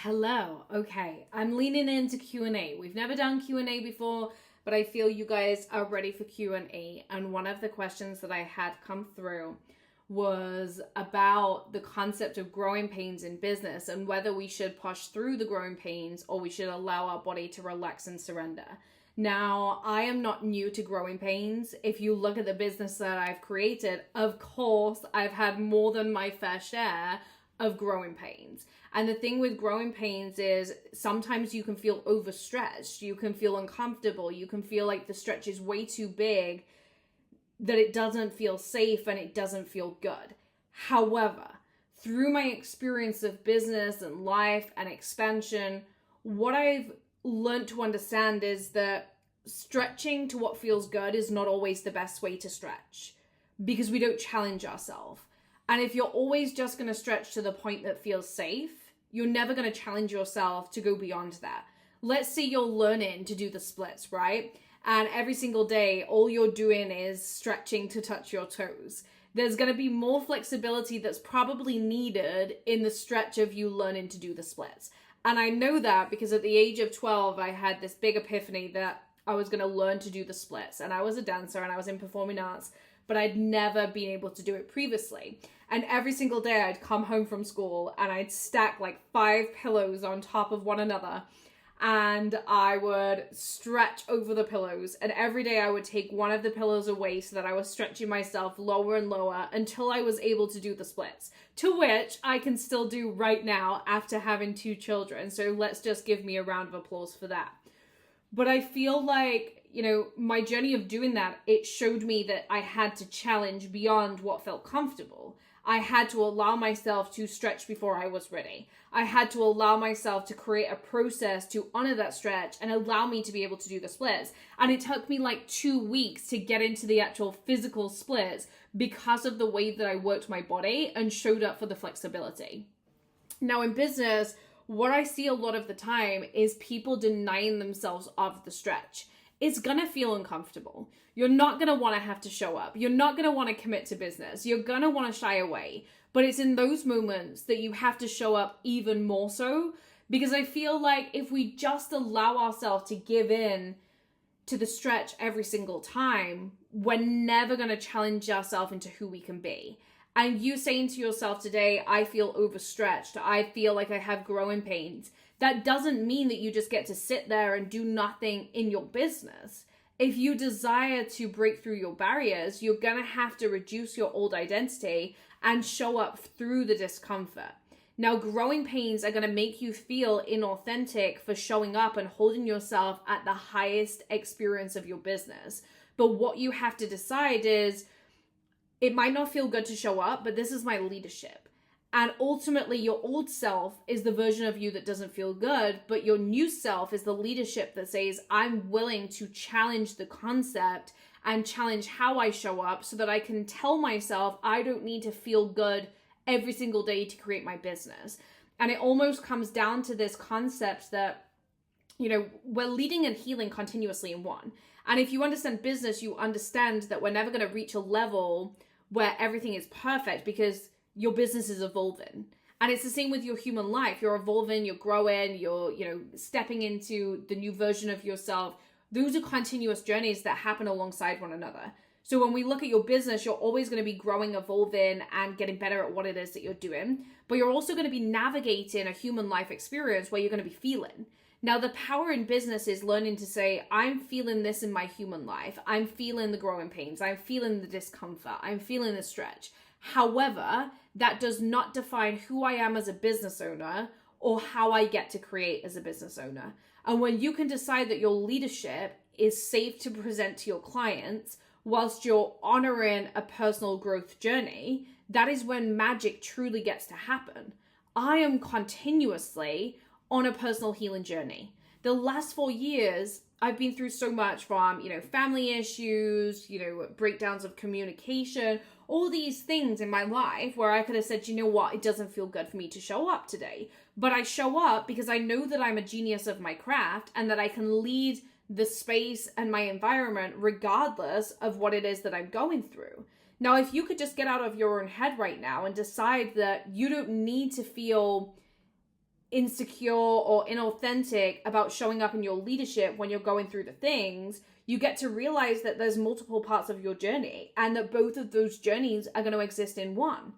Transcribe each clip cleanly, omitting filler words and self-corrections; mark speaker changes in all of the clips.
Speaker 1: Hello. Okay, I'm leaning into Q&A. We've never done Q&A before, but I feel you guys are ready for Q&A. And one of the questions that I had come through was about the concept of growing pains in business and whether we should push through the growing pains or we should allow our body to relax and surrender. Now, I am not new to growing pains. If you look at the business that I've created, of course, I've had more than my fair share of growing pains. And the thing with growing pains is sometimes you can feel overstretched, you can feel uncomfortable, you can feel like the stretch is way too big, that it doesn't feel safe and it doesn't feel good. However, through my experience of business and life and expansion, what I've learned to understand is that stretching to what feels good is not always the best way to stretch because we don't challenge ourselves. And if you're always just going to stretch to the point that feels safe, you're never going to challenge yourself to go beyond that. Let's say you're learning to do the splits, right? And every single day, all you're doing is stretching to touch your toes. There's going to be more flexibility that's probably needed in the stretch of you learning to do the splits. And I know that because at the age of 12, I had this big epiphany that I was going to learn to do the splits. And I was a dancer and I was in performing arts, but I'd never been able to do it previously. And every single day I'd come home from school and I'd stack like 5 pillows on top of one another and I would stretch over the pillows. And every day I would take one of the pillows away so that I was stretching myself lower and lower until I was able to do the splits, to which I can still do right now after having 2 children. So let's just give me a round of applause for that. But I feel like, my journey of doing that, it showed me that I had to challenge beyond what felt comfortable. I had to allow myself to stretch before I was ready. I had to allow myself to create a process to honor that stretch and allow me to be able to do the splits. And it took me like 2 weeks to get into the actual physical splits because of the way that I worked my body and showed up for the flexibility. Now in business, what I see a lot of the time is people denying themselves of the stretch. It's going to feel uncomfortable. You're not going to want to have to show up. You're not going to want to commit to business. You're going to want to shy away. But it's in those moments that you have to show up even more so, because I feel like if we just allow ourselves to give in to the stretch every single time, we're never going to challenge ourselves into who we can be. And you saying to yourself today, I feel overstretched. I feel like I have growing pains. That doesn't mean that you just get to sit there and do nothing in your business. If you desire to break through your barriers, you're going to have to reduce your old identity and show up through the discomfort. Now, growing pains are going to make you feel inauthentic for showing up and holding yourself at the highest experience of your business. But what you have to decide is, it might not feel good to show up, but this is my leadership. And ultimately, your old self is the version of you that doesn't feel good, but your new self is the leadership that says, I'm willing to challenge the concept and challenge how I show up so that I can tell myself I don't need to feel good every single day to create my business. And it almost comes down to this concept that, we're leading and healing continuously in one. And if you understand business, you understand that we're never going to reach a level where everything is perfect because your business is evolving. And it's the same with your human life. You're evolving, you're growing, you're, stepping into the new version of yourself. Those are continuous journeys that happen alongside one another. So when we look at your business, you're always going to be growing, evolving, and getting better at what it is that you're doing. But you're also going to be navigating a human life experience where you're going to be feeling. Now, the power in business is learning to say, I'm feeling this in my human life. I'm feeling the growing pains. I'm feeling the discomfort. I'm feeling the stretch. However, that does not define who I am as a business owner or how I get to create as a business owner. And when you can decide that your leadership is safe to present to your clients whilst you're honoring a personal growth journey, that is when magic truly gets to happen. I am continuously on a personal healing journey. The last 4 years, I've been through so much from, family issues, breakdowns of communication, all these things in my life where I could have said, it doesn't feel good for me to show up today. But I show up because I know that I'm a genius of my craft and that I can lead the space and my environment regardless of what it is that I'm going through. Now, if you could just get out of your own head right now and decide that you don't need to feel insecure or inauthentic about showing up in your leadership when you're going through the things, you get to realize that there's multiple parts of your journey and that both of those journeys are going to exist in one.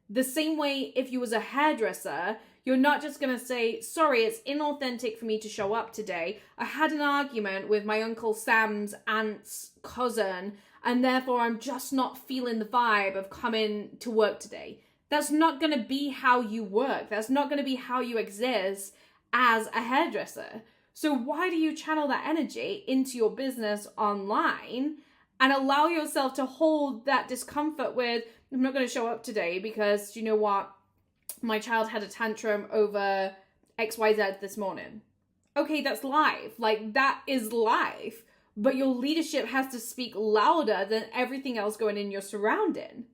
Speaker 1: The same way, if you was a hairdresser, you're not just going to say, sorry, it's inauthentic for me to show up today. I had an argument with my Uncle Sam's aunt's cousin, and therefore I'm just not feeling the vibe of coming to work today. That's not going to be how you work. That's not going to be how you exist as a hairdresser. So why do you channel that energy into your business online and allow yourself to hold that discomfort with, I'm not going to show up today because, you know what? My child had a tantrum over XYZ this morning. Okay, that's life. Like, that is life. But your leadership has to speak louder than everything else going in your surrounding.